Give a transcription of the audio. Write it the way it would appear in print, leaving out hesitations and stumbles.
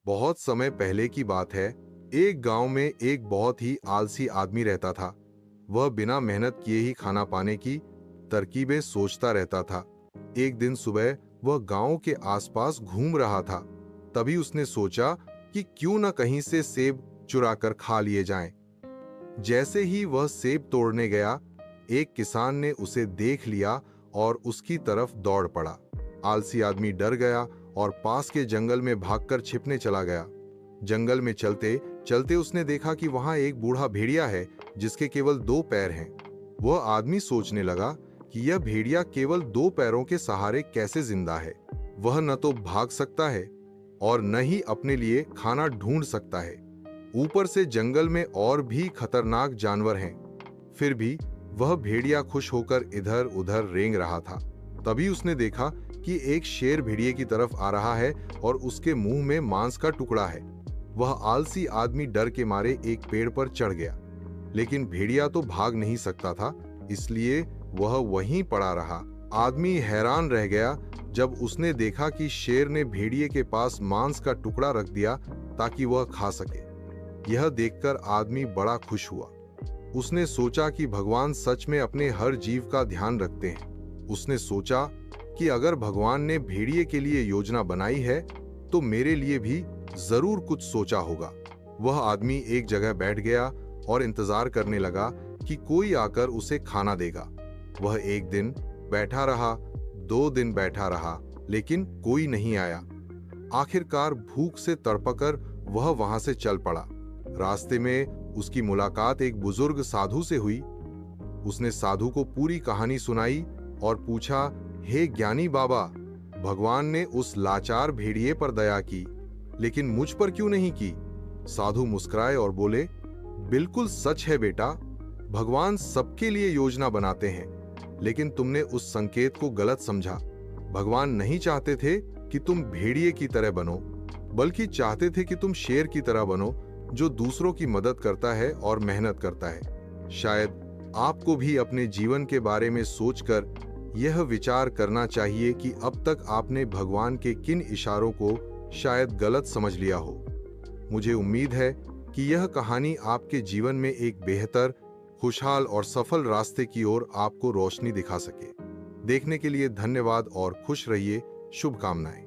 बहुत समय पहले की बात है। एक गांव में एक बहुत ही आलसी आदमी रहता था। वह बिना मेहनत किए ही खाना पाने की तरकीबें सोचता रहता था। एक दिन सुबह वह गांव के आसपास घूम रहा था। तभी उसने सोचा कि क्यों न कहीं से सेब चुरा कर खा लिए जाएं। जैसे ही वह सेब तोड़ने गया, एक किसान ने उसे देख लिया और उसकी तरफ दौड़ पड़ा। आलसी आदमी डर गया और पास के जंगल में भागकर छिपने चला गया। जंगल में चलते चलते उसने देखा कि वहां एक बूढ़ा भेड़िया है जिसके केवल 2 पैर हैं। वह आदमी सोचने लगा कि यह भेड़िया केवल 2 पैरों के सहारे कैसे जिंदा है। वह न तो भाग सकता है और न ही अपने लिए खाना ढूंढ सकता है। ऊपर से जंगल में और भी खतरनाक जानवर हैं। फिर भी वह भेड़िया खुश होकर इधर उधर रेंग रहा था। तभी उसने देखा कि एक शेर भेड़िए की तरफ आ रहा है और उसके मुंह में मांस का टुकड़ा है। वह आलसी आदमी डर के मारे एक पेड़ पर चढ़ गया, लेकिन भेड़िया तो भाग नहीं सकता था, इसलिए वह वहीं पड़ा रहा। आदमी हैरान रह गया जब उसने देखा कि शेर ने भेड़िए के पास मांस का टुकड़ा रख दिया ताकि वह खा सके। यह देखकर आदमी बड़ा खुश हुआ। उसने सोचा कि भगवान सच में अपने हर जीव का ध्यान रखते हैं। उसने सोचा कि अगर भगवान ने भेड़िए के लिए योजना बनाई है तो मेरे लिए भी जरूर कुछ सोचा होगा। वह आदमी एक जगह बैठ गया और इंतजार करने लगा कि कोई आकर उसे खाना देगा। वह एक दिन बैठा रहा, 2 दिन बैठा रहा, लेकिन कोई नहीं आया। आखिरकार भूख से तड़पकर वह वहां से चल पड़ा। रास्ते में उसकी मुलाकात एक बुजुर्ग साधु से हुई। उसने साधु को पूरी कहानी सुनाई और पूछा, हे ज्ञानी बाबा, भगवान ने उस लाचार भेड़िए पर दया की, लेकिन मुझ पर क्यों नहीं की? साधु मुस्कुराए और बोले, बिल्कुल सच है बेटा, भगवान सबके लिए योजना बनाते हैं, लेकिन तुमने उस संकेत को गलत समझा। भगवान नहीं चाहते थे कि तुम भेड़िए की तरह बनो, बल्कि चाहते थे कि तुम शेर की तरह बनो, जो दूसरों की मदद करता है और मेहनत करता है। शायद आपको भी अपने जीवन के बारे में सोचकर यह विचार करना चाहिए कि अब तक आपने भगवान के किन इशारों को शायद गलत समझ लिया हो। मुझे उम्मीद है कि यह कहानी आपके जीवन में एक बेहतर, खुशहाल और सफल रास्ते की ओर आपको रोशनी दिखा सके। देखने के लिए धन्यवाद और खुश रहिए। शुभकामनाएं।